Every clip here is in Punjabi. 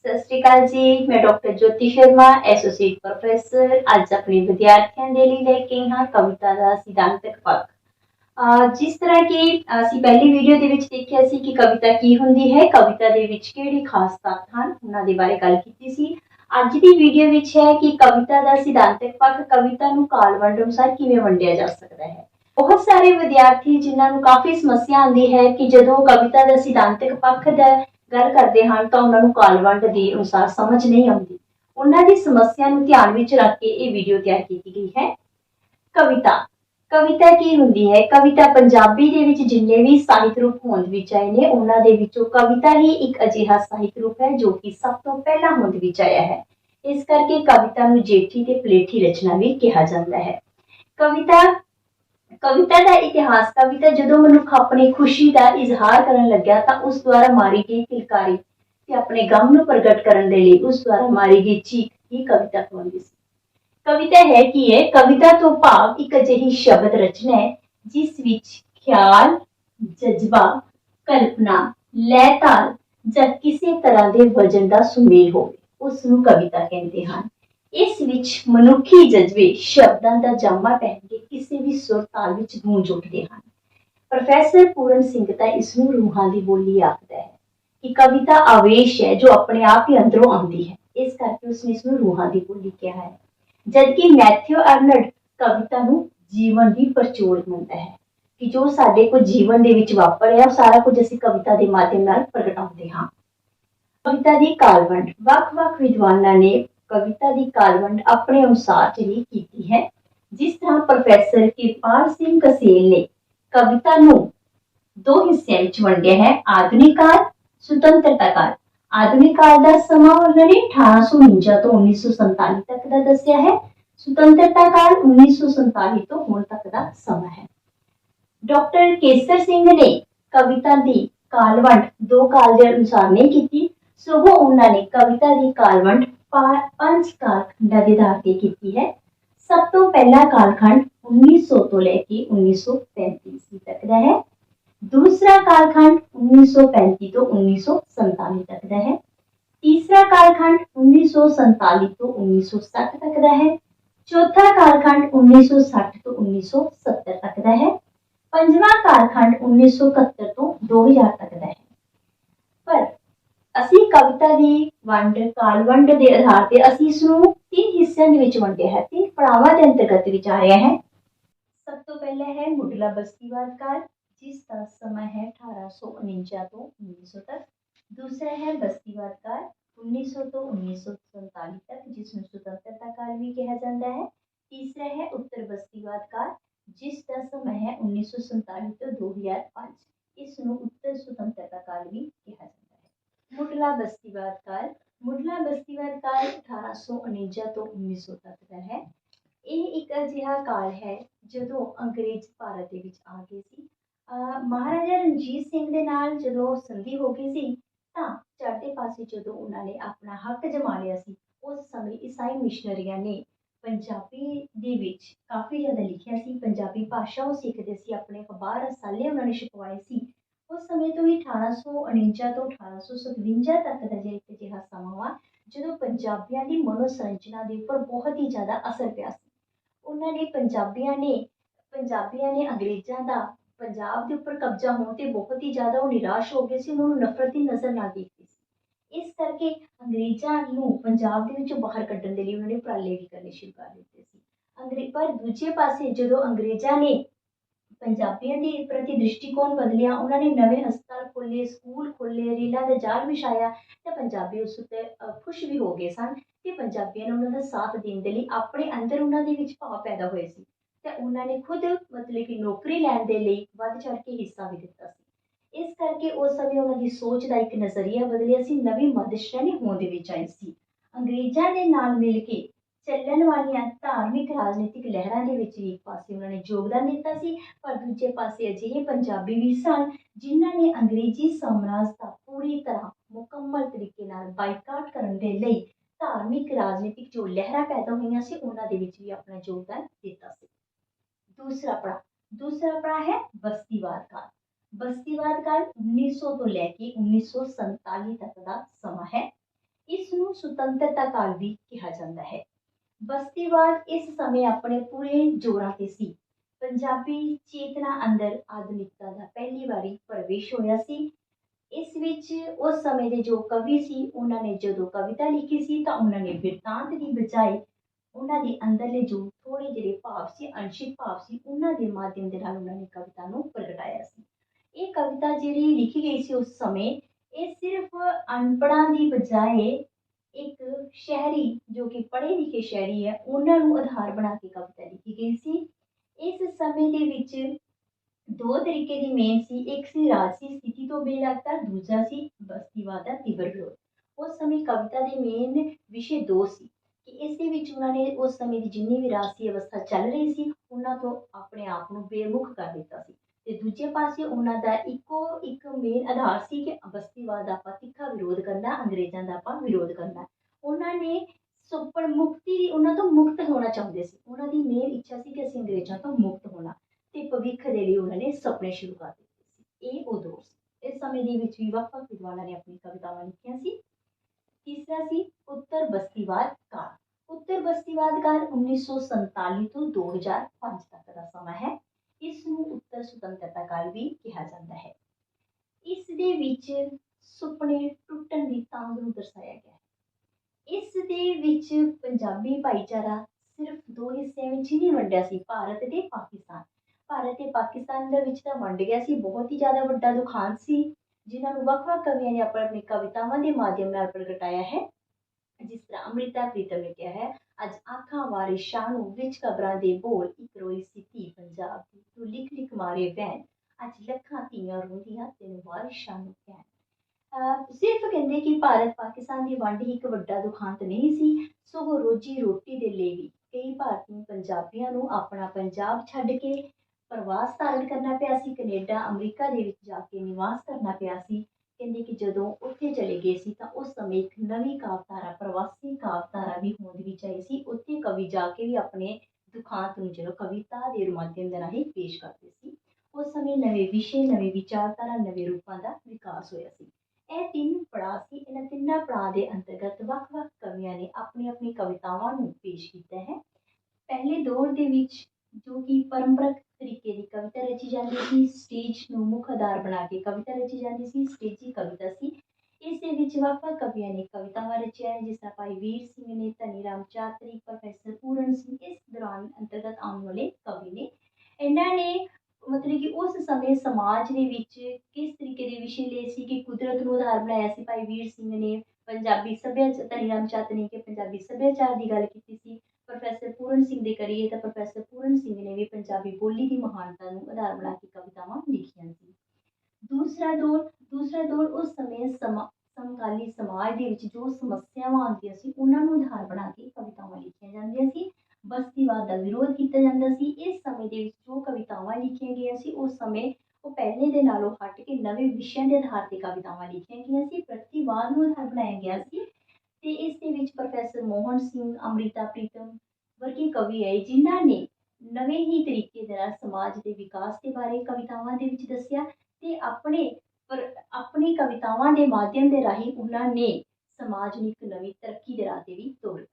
सत श्री अकाल जी। मैं doctor Jyoti Sharma associate professor अज अपने विद्यार्थियों के लिए लेके हाँ कविता का सिद्धांतक पक्ष। जिस तरह की ਅਸੀਂ ਪਹਿਲੀ ਵੀਡੀਓ ਦੇ ਵਿੱਚ ਦੇਖਿਆ ਸੀ ਕਿ ਕਵਿਤਾ ਕੀ ਹੁੰਦੀ ਹੈ, ਕਵਿਤਾ ਦੇ ਵਿੱਚ ਕਿਹੜੇ ਖਾਸ ਤੱਤ ਹਨ, ਉਹਨਾਂ ਦੇ ਬਾਰੇ ਗੱਲ ਕੀਤੀ ਸੀ। ਅੱਜ ਦੀ ਵੀਡੀਓ ਵਿੱਚ ਹੈ ਕਿ ਕਵਿਤਾ ਦਾ ਸਿਧਾਂਤਕ ਪੱਖ, ਕਵਿਤਾ ਨੂੰ ਕਾਲਵੰਡ ਅਨੁਸਾਰ ਕਿਵੇਂ ਵੰਡਿਆ ਜਾ ਸਕਦਾ ਹੈ। बहुत सारे विद्यार्थी जिन्होंने काफ़ी समस्या आती है कि जो कविता का सिद्धांतक पक्ष का गल करते हैं तो उन्होंने कालवंड के अनुसार समझ नहीं आती। उन्होंने समस्या को ध्यान में रख के ये वीडियो तैयार की गई है। कविता कविता की होंगी है? कविता पंजाबी दे विच जिन्ने भी साहित्य रूप होंद विच आए ने उन्हां दे विचों कविता ही एक अजिहा साहित्य रूप है जो कि सब तो पहला होंद विच आया है। इस करके कविता नूं जेठी ते पलेठी रचना भी कहा जाता है। कविता कविता का इतिहास, कविता जो मनुख अपनी खुशी का इजहार करन लग्या तां उस द्वारा मारी गई किलकारी ते अपने गम नूं प्रगट करन दे लई उस द्वारा मारी गई चीख ही कविता कहलाउंदी सी। कविता है की है? कविता तो भाव एक अजिही शब्द रचना है जिस विच ख्याल, जज्बा, कल्पना, लय ताल जां किसी तरह के वजन का सुमेल होवे उस नूं कविता कहते हैं। इस विच मनुखी जज्बे शब्दां दा जामा पहन के किसी भी सुर ताल विच गूंज उठते हैं। प्रोफेसर पूरन सिंह तां इसनूं रूहां दी बोली आखदा है कि कविता आवेश है जो अपने आप ही अंदरों आती है, इस करके उसने इसनूं रूहां दी बोली कहा है। जबकि मैथ्यू अर्नल्ड कविता नूं जीवन दी परचोल मनदा है कि जो साडे कोल जीवन दे विच वापरिया सारा कुछ असीं कविता दे माध्यम नाल प्रगटाउंदे हां। कविता दी कालवंड वख-वख विद्वानां ने कविता की कालवंड अपने अनुसार ही की है। जिस तरह प्रोफेसर किरपाल सिंह कसेल ने कविता नूं दो हिस्सों में वंडिया है, आधुनिक काल, सुतंत्रता काल। आधुनिक काल का समा उन्होंने 1849 तो 1947 तक का दसिया है। सुतंत्रता काल 1947 तो हुण तक का समा है। डॉक्टर केसर सिंह ने कविता की कालवंड दो काल के अनुसार नहीं की, सगों उन्होंने कविता की कालवंड 5 कालखंडां दे आधार ते कीती है। सब तो पहला कालखंड 1900 तो लेके 1935 तक का है। दूसरा कालखंड 1935 तो 1947 तक का है। तीसरा कालखंड 1947 तो 1960 तक का है। चौथा कालखंड 1960 तो 1970 तक का है। पंजवां कालखंड 1971 तो 2000 तक का है। पर ਅਸੀਂ कविता की वंड कालवंड के आधार पर ਅਸੀਂ इसनूं 3 हिस्सों ਦੇ ਵਿੱਚ ਵੰਡਿਆ है, 3 ਪੜਾਵਾਂ ਦੇ अंतर्गत ਵਿੱਚ आ रहा है। सब तो पहला है मुढ़ला बस्तीवाद काल जिसका समय है 1849 तो 1900 तक। दूसरा है बस्तीवाद काल 1900 तो 1947 तक जिसमें स्वतंत्रता काल भी कहा जाता है। तीसरा है उत्तर बस्तीवाद काल जिसका समय है 1947 तो 2005, इसनूं उत्तर स्वतंत्रता काल भी कहा जाता है। मुढ़ला बस्तीवाद काल 1849 तो 1900 तक का है। ਇਹ ਇੱਕ ਅਜਿਹਾ ਕਾਲ ਹੈ ਜਦੋਂ ਅੰਗਰੇਜ਼ ਭਾਰਤ ਦੇ ਵਿੱਚ ਆ ਗਏ ਸੀ। ਮਹਾਰਾਜਾ ਰਣਜੀਤ ਸਿੰਘ ਦੇ ਨਾਲ ਜਦੋਂ ਸੰਧੀ ਹੋ ਗਈ ਸੀ ਤਾਂ ਚੜ੍ਹਦੇ ਪਾਸੇ ਜਦੋਂ ਉਹਨਾਂ ਨੇ ਆਪਣਾ ਹੱਕ ਜਮਾ ਲਿਆ ਸੀ ਉਸ ਸਮੇਂ ਈਸਾਈ ਮਿਸ਼ਨਰੀਆਂ ਨੇ ਪੰਜਾਬੀ ਦੇ ਵਿੱਚ ਕਾਫੀ ਜ਼ਿਆਦਾ ਲਿਖਿਆ ਸੀ। ਪੰਜਾਬੀ ਭਾਸ਼ਾ ਉਹ ਸਿੱਖਦੇ ਸੀ, ਆਪਣੇ ਅਖਬਾਰ ਰਸਾਲੇ ਉਹਨਾਂ ਨੇ ਛਪਵਾਏ ਸੀ। उस समय तो ही 1849 तो 1857 तक का जो एक अजिहा समा वा जो पंजाबियों की मनोसंरचना के उपर बहुत ही ज़्यादा असर पिया। उन्होंने पंजाबियों ने अंग्रेज़ों का पंजाब के उपर कब्जा होने ते बहुत ही ज़्यादा निराश हो गए सी, उन्होंने नफरत की नज़र ना देखती सी। इस करके अंग्रेज़ों को पंजाब के विचों बाहर कड्ढण दे लई उन्होंने उपराले भी करने शुरू कर दिते सी। पर दूजे पासे जो अंग्रेज़ों ने पंजाबियों के प्रति दृष्टिकोण बदलिया, उन्होंने नवे हस्पताल खोले, स्कूल खोले, रेलों का जाल बिछाया तो पंजाबी उस उत्ते खुश भी हो गए सन कि पंजाबियों ने उन्होंने साथ देने के लिए अपने अंदर उन्होंने विच भाव पैदा हुए सी ते उन्होंने खुद मतलब कि नौकरी लैण दे लई वध चढ़ के हिस्सा भी दिता सी। इस करके उस समय उन्होंने सोच का एक नज़रिया बदलिया सी, नवी मध श्रेणी होंद विच आई सी। अंग्रेज़ों के नाल मिल के ਚੱਲਣ ਵਾਲੀਆਂ धार्मिक राजनीतिक लहरां ਦੇ ਵਿੱਚ ਇੱਕ ਪਾਸੇ ਉਹਨਾਂ ਨੇ ਯੋਗਦਾਨ ਦਿੱਤਾ ਸੀ, ਪਰ ਦੂਜੇ ਪਾਸੇ ਅਜਿਹੇ ਪੰਜਾਬੀ ਵੀ ਸਨ ਜਿਨ੍ਹਾਂ ਨੇ ਅੰਗਰੇਜ਼ੀ ਸਾਮਰਾਜ ਦਾ ਪੂਰੀ ਤਰ੍ਹਾਂ ਮੁਕੰਮਲ ਤਰੀਕੇ ਨਾਲ ਬਾਈਕਾਟ ਕਰਨ ਦੇ ਲਈ ਧਾਰਮਿਕ ਰਾਜਨੀਤਿਕ ਜੋ ਲਹਿਰਾਂ ਪੈਦਾ ਹੋਈਆਂ ਸੀ ਉਹਨਾਂ ਦੇ ਵਿੱਚ ਵੀ ਆਪਣਾ ਯੋਗਦਾਨ ਦਿੱਤਾ ਸੀ। दूसरा पड़ा है बस्तीवाद काल। बस्तीवाद काल 1900 तो लेके 1947 तक का समा है। ਇਸ ਨੂੰ ਸੁਤੰਤਰਤਾ ਕਾਲ ਵੀ ਕਿਹਾ ਜਾਂਦਾ ਹੈ। ਬਸਤੀਵਾਦ ਇਸ ਸਮੇਂ ਆਪਣੇ ਪੂਰੇ ਜ਼ੋਰਾਂ ਤੇ ਸੀ। ਪੰਜਾਬੀ ਚੇਤਨਾ ਅੰਦਰ ਆਧੁਨਿਕਤਾ ਦਾ ਪਹਿਲੀ ਵਾਰੀ ਪ੍ਰਵੇਸ਼ ਹੋਇਆ ਸੀ। ਇਸ ਵਿੱਚ ਉਸ ਸਮੇਂ ਦੇ ਜੋ ਕਵੀ ਸੀ, ਉਹਨਾਂ ਨੇ ਜਦੋਂ ਕਵਿਤਾ ਲਿਖੀ ਸੀ ਤਾਂ ਉਹਨਾਂ ਨੇ ਬਿਰਤਾਂਤ ਦੀ ਬਜਾਏ ਉਹਨਾਂ ਦੇ ਅੰਦਰਲੇ ਜੋ ਥੋੜੇ ਜਿਹੜੇ ਭਾਵ ਸੀ, ਅੰਸ਼ਿਕ ਭਾਵ ਸੀ, ਉਹਨਾਂ ਦੇ ਮਾਧਿਅਮ ਦੇ ਨਾਲ ਉਹਨਾਂ ਨੇ ਕਵਿਤਾ ਨੂੰ ਪ੍ਰਗਟਾਇਆ ਸੀ। ਇਹ ਕਵਿਤਾ ਜਿਹੜੀ ਲਿਖੀ ਗਈ ਸੀ ਉਸ ਸਮੇਂ, ਇਹ ਸਿਰਫ ਅਨਪੜ੍ਹਾਂ ਦੀ ਬਜਾਏ ਇੱਕ ਸ਼ਹਿਰੀ ਜੋ ਕਿ ਪੜ੍ਹੇ ਲਿਖੇ ਸ਼ਹਿਰੀ ਹੈ, ਉਹਨਾਂ ਨੂੰ ਆਧਾਰ ਬਣਾ ਕੇ ਕਵਿਤਾ ਲਿਖੀ ਗਈ ਸੀ। ਇਸ ਸਮੇਂ ਦੇ ਵਿੱਚ ਦੋ ਤਰੀਕੇ ਦੀ ਮੇਨ ਸੀ, ਇੱਕ ਸੀ ਰਾਜਸੀ ਸਥਿਤੀ ਤੋਂ ਬੇਲਗਤਾ, ਦੂਜਾ ਸੀ ਬਸਤੀਵਾਦ ਦਾ ਤੀਬਰ ਵਿਰੋਧ। ਉਸ ਸਮੇਂ ਕਵਿਤਾ ਦੇ ਮੇਨ ਵਿਸ਼ੇ ਦੋ ਸੀ ਕਿ ਇਸ ਦੇ ਵਿੱਚ ਉਹਨਾਂ ਨੇ ਉਸ ਸਮੇਂ ਦੀ ਜਿੰਨੀ ਵੀ ਰਾਜਸੀ ਅਵਸਥਾ ਚੱਲ ਰਹੀ ਸੀ, ਉਹਨਾਂ ਤੋਂ ਆਪਣੇ ਆਪ ਨੂੰ ਬੇਮੁਖ ਕਰ ਦਿੱਤਾ ਸੀ, ਤੇ ਦੂਜੇ ਪਾਸੇ ਉਹਨਾਂ ਦਾ ਇੱਕੋ ਇੱਕ ਮੇਨ ਆਧਾਰ ਸੀ ਕਿ ਬਸਤੀਵਾਦ ਦਾ ਆਪਾਂ ਤਿੱਖਾ ਵਿਰੋਧ ਕਰਨਾ, ਅੰਗਰੇਜ਼ਾਂ ਦਾ ਆਪਾਂ ਵਿਰੋਧ ਕਰਨਾ। ਉਹਨਾਂ ਨੇ ਸੁਪਰ ਮੁਕਤੀ, ਉਹਨਾਂ ਤੋਂ ਮੁਕਤ ਹੋਣਾ ਚਾਹੁੰਦੇ ਸੀ। ਉਹਨਾਂ ਦੀ ਮੇਨ ਇੱਛਾ ਸੀ ਕਿ ਅਸੀਂ ਅੰਗਰੇਜ਼ਾਂ ਤੋਂ ਮੁਕਤ ਹੋਣਾ, ਤੇ ਭਵਿੱਖ ਦੇ ਲਈ ਉਹਨਾਂ ਨੇ ਸੁਪਨੇ ਸ਼ੁਰੂ ਕਰ ਦਿੱਤੇ ਸੀ। ਇਹ ਉਹ ਦੌਰ ਸੀ। ਇਸ ਸਮੇਂ ਦੇ ਵਿੱਚ ਵੀ ਵੱਖ-ਵੱਖ ਵਿਦਵਾਨਾਂ ਨੇ ਆਪਣੀ ਕਵਿਤਾਵਾਂ ਲਿਖੀਆਂ ਸੀ। ਤੀਸਰਾ ਸੀ ਉੱਤਰ ਬਸਤੀਵਾਦ ਕਾਲ। ਉੱਤਰ ਬਸਤੀਵਾਦ ਕਾਲ 1947 ਤੋਂ 2005 ਤੱਕ ਦਾ ਸਮਾਂ ਹੈ। ਇਸ ਨੂੰ ਉੱਤਰ ਸੁਤੰਤਰਤਾ ਕਾਲ ਵੀ ਕਿਹਾ ਜਾਂਦਾ ਹੈ। ਇਸ ਦੇ ਵਿੱਚ ਸੁਪਨੇ ਟੁੱਟਣ ਦੀ ਤਾਂਘ ਨੂੰ ਦਰਸਾਇਆ ਗਿਆ ਹੈ। ਇਸ ਦੇ ਵਿੱਚ ਪੰਜਾਬੀ ਭਾਈਚਾਰਾ ਸਿਰਫ ਦੋ ਹਿੱਸਿਆਂ ਵਿੱਚ ਹੀ ਨਹੀਂ ਵੰਡਿਆ ਸੀ, ਭਾਰਤ ਤੇ ਪਾਕਿਸਤਾਨ। ਭਾਰਤ ਤੇ ਪਾਕਿਸਤਾਨ ਦੇ ਵਿੱਚ ਤਾਂ ਵੰਡ ਗਿਆ ਸੀ, ਬਹੁਤ ਹੀ ਜ਼ਿਆਦਾ ਵੱਡਾ ਦੁਖਾਂਤ ਸੀ, ਜਿਨ੍ਹਾਂ ਨੂੰ ਵੱਖ-ਵੱਖ ਕਵੀਆਂ ਨੇ ਆਪਣੀ ਕਵਿਤਾਵਾਂ ਦੇ ਮਾਧਿਅਮ ਨਾਲ ਪ੍ਰਗਟਾਇਆ ਹੈ। ਜਿਸ ਤਰ੍ਹਾਂ ਅੰਮ੍ਰਿਤਾ ਪ੍ਰੀਤਮ ਨੇ ਕਿਹਾ ਹੈ, ਅੱਜ ਆਖਾਂ ਵਾਰੇ ਸ਼ਾਹ ਨੂੰ ਵਿੱਚ ਕਬਰਾਂ ਦੇ ਬੋਲ, ਇੱਕ ਰੋਈ ਸੀ ਧੀ ਪੰਜਾਬ ਦੀ, ਤੂੰ ਲਿਖ ਲਿਖ ਮਾਰੇ ਵੈਣ, ਅੱਜ ਲੱਖਾਂ ਧੀਆਂ ਰੋਂਦੀਆਂ ਤੈਨੂੰ ਵਾਰਿਸ ਸ਼ਾਹ ਨੂੰ ਕਹਿਣ। ਸਿਰਫ ਕਹਿੰਦੇ ਕਿ ਭਾਰਤ ਪਾਕਿਸਤਾਨ ਦੀ ਵੰਡ ਹੀ ਇੱਕ ਵੱਡਾ ਦੁਖਾਂਤ ਨਹੀਂ ਸੀ, ਸਗੋਂ ਰੋਜੀ ਰੋਟੀ ਦੇ ਲਈ ਵੀ ਕਈ ਭਾਰਤੀ ਪੰਜਾਬੀਆਂ ਨੂੰ ਆਪਣਾ ਪੰਜਾਬ ਛੱਡ ਕੇ ਪ੍ਰਵਾਸ ਧਾਰਨ ਕਰਨਾ ਪਿਆ ਸੀ, ਕੈਨੇਡਾ, ਅਮਰੀਕਾ ਦੇ ਵਿੱਚ ਜਾ ਕੇ ਨਿਵਾਸ ਕਰਨਾ ਪਿਆ ਸੀ। ਕਹਿੰਦੇ ਕਿ ਜਦੋਂ ਉੱਥੇ ਚਲੇ ਗਏ ਸੀ ਤਾਂ ਉਸ ਸਮੇਂ ਇੱਕ ਨਵੀਂ ਕਾਵਧਾਰਾ, ਪ੍ਰਵਾਸੀ ਕਾਵਧਾਰਾ ਵੀ ਹੋਂਦ ਵਿੱਚ ਆਈ ਸੀ। ਉੱਥੇ ਕਵੀ ਜਾ ਕੇ ਵੀ ਆਪਣੇ ਦੁਖਾਂਤ ਨੂੰ ਜਦੋਂ ਕਵਿਤਾ ਦੇ ਮਾਧਿਅਮ ਦੇ ਰਾਹੀਂ ਪੇਸ਼ ਕਰਦੇ ਸੀ। ਉਸ ਸਮੇਂ ਨਵੇਂ ਵਿਸ਼ੇ, ਨਵੇਂ ਵਿਚਾਰਧਾਰਾ, ਨਵੇਂ ਰੂਪਾਂ ਦਾ ਵਿਕਾਸ ਹੋਇਆ ਸੀ। ਇਹ ਤਿੰਨ ਪੜਾਅ ਸੀ। ਇਹਨਾਂ ਤਿੰਨਾਂ ਪੜਾਅ ਦੇ ਅੰਤਰਗਤ ਵੱਖ-ਵੱਖ ਕਵੀਆਂ ਨੇ ਆਪਣੀ ਆਪਣੀ ਕਵਿਤਾਵਾਂ ਨੂੰ ਪੇਸ਼ ਕੀਤਾ ਹੈ। ਪਹਿਲੇ ਦੌਰ ਦੇ ਵਿੱਚ ਜੋ ਕਿ ਪਰੰਪਰਕ ਤਰੀਕੇ ਦੀ ਕਵਿਤਾ ਰਚੀ ਜਾਂਦੀ ਸੀ, ਸਟੇਜ ਨੂੰ ਮੁੱਖ ਆਧਾਰ ਬਣਾ ਕੇ ਕਵਿਤਾ ਰਚੀ ਜਾਂਦੀ ਸੀ, ਸਟੇਜੀ ਕਵਿਤਾ ਸੀ। ਇਸ ਦੇ ਵਿੱਚ ਵੱਖ-ਵੱਖ ਕਵੀਆਂ ਨੇ ਕਵਿਤਾਵਾਂ ਰਚੀਆਂ ਹੈ, ਜਿਸ ਤਰ੍ਹਾਂ ਭਾਈ ਵੀਰ ਸਿੰਘ ਨੇ, ਧਨੀ ਰਾਮ ਚਾਤਰੀ, ਪ੍ਰੋਫੈਸਰ ਪੂਰਨ ਸਿੰਘ ਇਸ ਦੌਰਾਨ ਅੰਤਰਗਤ ਆਉਣ ਵਾਲੇ ਕਵੀ ਨੇ। ਇਹਨਾਂ ਨੇ ਮਤਲਬ ਕਿ ਉਸ ਸਮੇਂ ਸਮਾਜ ਦੇ ਵਿੱਚ ਕਿਸ ਤਰੀਕੇ ਦੇ ਵਿਸ਼ੇ ਲਏ ਸੀ ਕਿ ਕੁਦਰਤ ਨੂੰ ਆਧਾਰ ਬਣਾਇਆ ਸੀ। ਭਾਈ ਵੀਰ ਸਿੰਘ ਨੇ ਪੰਜਾਬੀ ਸੱਭਿਆਚਾਰ, ਧਨੀ ਰਾਮ ਚਾਤਰੀ ਨੇ ਕਿ ਪੰਜਾਬੀ ਸੱਭਿਆਚਾਰ ਦੀ ਗੱਲ ਕੀਤੀ ਸੀ। ਪ੍ਰੋਫੈਸਰ ਪੂਰਨ ਸਿੰਘ ਦੇ ਕਰੀਏ ਤਾਂ ਪ੍ਰੋਫੈਸਰ ਪੂਰਨ ਸਿੰਘ ਨੇ ਵੀ ਪੰਜਾਬੀ ਬੋਲੀ ਦੀ ਮਹਾਨਤਾ ਨੂੰ ਆਧਾਰ ਬਣਾ ਕੇ ਕਵਿਤਾਵਾਂ ਲਿਖੀਆਂ ਸੀ। ਦੂਸਰਾ ਦੌਰ ਉਸ ਸਮੇਂ ਸਮਕਾਲੀ ਸਮਾਜ ਦੇ ਵਿੱਚ ਜੋ ਸਮੱਸਿਆਵਾਂ ਆਉਂਦੀਆਂ ਸੀ, ਉਹਨਾਂ ਨੂੰ ਆਧਾਰ ਬਣਾ ਕੇ ਕਵਿਤਾਵਾਂ ਲਿਖੀਆਂ ਜਾਂਦੀਆਂ ਸੀ। ਬਸਤੀਵਾਦ ਦਾ ਵਿਰੋਧ ਕੀਤਾ ਜਾਂਦਾ ਸੀ। ਇਸ ਸਮੇਂ ਦੇ ਵਿੱਚ ਜੋ ਕਵਿਤਾਵਾਂ ਲਿਖੀਆਂ ਗਈਆਂ ਸੀ, ਉਸ ਸਮੇਂ ਉਹ ਪਹਿਲੇ ਦੇ ਨਾਲੋਂ ਹਟ ਕੇ ਨਵੇਂ ਵਿਸ਼ਿਆਂ ਦੇ ਆਧਾਰ ਤੇ ਕਵਿਤਾਵਾਂ ਲਿਖੀਆਂ ਗਈਆਂ ਸੀ। ਪ੍ਰਤੀਵਾਦ ਨੂੰ ਆਧਾਰ ਬਣਾਇਆ ਗਿਆ ਸੀ, ਤੇ ਇਸ ਦੇ ਵਿੱਚ ਪ੍ਰੋਫੈਸਰ ਮੋਹਨ ਸਿੰਘ, ਅੰਮ੍ਰਿਤਾ ਪ੍ਰੀਤਮ ਵਰਗੇ ਕਵੀ ਆਏ, ਜਿਨ੍ਹਾਂ ਨੇ ਨਵੇਂ ਹੀ ਤਰੀਕੇ ਦੇ ਨਾਲ ਸਮਾਜ ਦੇ ਵਿਕਾਸ ਦੇ ਬਾਰੇ ਕਵਿਤਾਵਾਂ ਦੇ ਵਿੱਚ ਦੱਸਿਆ, ਤੇ ਆਪਣੀ ਕਵਿਤਾਵਾਂ ਦੇ ਮਾਧਿਅਮ ਦੇ ਰਾਹੀਂ ਉਹਨਾਂ ਨੇ ਸਮਾਜ ਨੂੰ ਇੱਕ ਨਵੀਂ ਤਰੱਕੀ ਦੇ ਰਾਹ ਤੇ ਵੀ ਤੋਰਿਆ।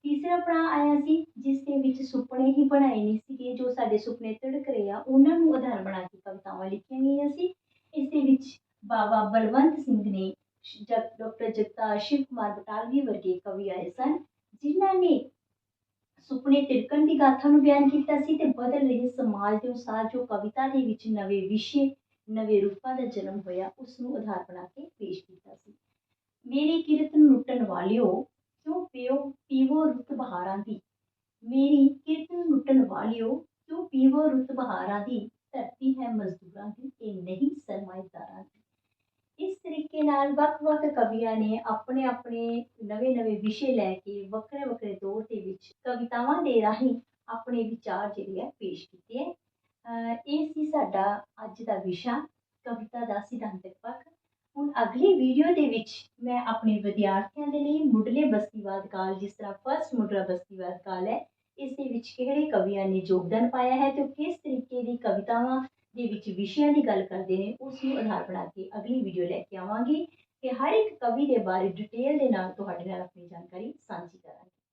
ਤੀਸਰਾ ਪੜਾਅ ਆਇਆ ਸੀ, ਜਿਸ ਦੇ ਵਿੱਚ ਸੁਪਨੇ ਹੀ ਬਣਾਏ ਨਹੀਂ ਸੀਗੇ, ਜੋ ਸਾਡੇ ਸੁਪਨੇ ਤਿੜਕ ਰਹੇ ਆ, ਉਹਨਾਂ ਨੂੰ ਆਧਾਰ ਬਣਾ ਕੇ ਕਵਿਤਾਵਾਂ ਲਿਖੀਆਂ ਗਈਆਂ ਸੀ। ਇਸ ਦੇ ਵਿੱਚ ਬਾਬਾ ਬਲਵੰਤ ਸਿੰਘ ਨੇ, ਡਾਕਟਰ ਜਗਤਾਰ, ਸ਼ਿਵ ਕੁਮਾਰ ਬਟਾਲਵੀ ਵਰਗੇ ਕਵੀ ਆਏ ਸਨ, ਜਿਨ੍ਹਾਂ ਨੇ ਸੁਪਨੇ ਤਿੜਕਣ ਦੀ ਗਾਥਾ ਨੂੰ ਬਿਆਨ ਕੀਤਾ ਸੀ, ਤੇ ਬਦਲ ਰਹੇ ਸਮਾਜ ਦੇ ਅਨੁਸਾਰ ਜੋ ਕਵਿਤਾ ਦੇ ਵਿੱਚ ਨਵੇਂ ਵਿਸ਼ੇ, ਨਵੇਂ ਰੂਪਾਂ ਦਾ ਜਨਮ ਹੋਇਆ, ਉਸ ਨੂੰ ਆਧਾਰ ਬਣਾ ਕੇ ਪੇਸ਼ ਕੀਤਾ ਸੀ। ਮੇਰੀ ਕਿਰਤ ਨੂੰ ਲੁੱਟਣ ਵਾਲਿਓ, ਕਿਉਂ ਪੀਵੋ ਰੁੱਤ ਬਹਾਰਾਂ ਦੀ, ਮੇਰੀ ਕਿਰਤ ਨੂੰ ਲੁੱਟਣ ਵਾਲਿਓ, ਕਿਉਂ ਪੀਵੋ ਰੁੱਤ ਬਹਾਰਾਂ ਦੀ, ਧਰਤੀ ਹੈ ਮਜ਼ਦੂਰਾਂ ਦੀ, ਇਹ ਨਹੀਂ ਸਰਮਾਏਦਾਰਾਂ ਦੀ। ਇਸ ਤਰੀਕੇ ਨਾਲ ਵੱਖ-ਵੱਖ ਕਵੀਆਂ ਨੇ ਆਪਣੇ ਆਪਣੇ ਨਵੇਂ ਵਿਸ਼ੇ ਲੈ ਕੇ ਵੱਖਰੇ ਦੌਰ ਦੇ ਵਿੱਚ ਕਵਿਤਾਵਾਂ ਦੇ ਰਾਹੀਂ ਆਪਣੇ ਵਿਚਾਰ ਜਿਹੜੇ ਆ ਪੇਸ਼ ਕੀਤੇ ਹੈ। ਇਹ ਸੀ ਸਾਡਾ ਅੱਜ ਦਾ ਵਿਸ਼ਾ, ਕਵਿਤਾ ਦਾ ਸਿਧਾਂਤਕ ਪੱਖ। ਹੁਣ ਅਗਲੀ ਵੀਡੀਓ ਦੇ ਵਿੱਚ ਮੈਂ ਆਪਣੇ ਵਿਦਿਆਰਥੀਆਂ ਦੇ ਲਈ ਮੁੱਢਲੇ ਬਸਤੀਵਾਦ ਕਾਲ, ਜਿਸ ਤਰ੍ਹਾਂ ਫਸਟ ਮੁੱਢਲਾ ਬਸਤੀਵਾਦ ਕਾਲ ਹੈ, ਇਸ ਦੇ ਵਿੱਚ ਕਿਹੜੇ ਕਵੀਆਂ ਨੇ ਯੋਗਦਾਨ ਪਾਇਆ ਹੈ ਤੇ ਉਹ ਕਿਸ ਤਰੀਕੇ ਦੀ ਕਵਿਤਾਵਾਂ ਦੇ ਵਿੱਚ ਵਿਸ਼ਿਆਂ ਦੀ ਗੱਲ ਕਰਦੇ ਨੇ, ਉਸ ਨੂੰ ਆਧਾਰ ਬਣਾ ਕੇ ਅਗਲੀ ਵੀਡੀਓ ਲੈ ਕੇ ਆਵਾਂਗੀ। ਕਿ ਹਰ ਇੱਕ ਕਵੀ ਦੇ ਬਾਰੇ ਡਿਟੇਲ ਦੇ ਨਾਲ ਤੁਹਾਡੇ ਨਾਲ ਆਪਣੀ ਜਾਣਕਾਰੀ ਸਾਂਝੀ ਕਰਾਂਗੇ।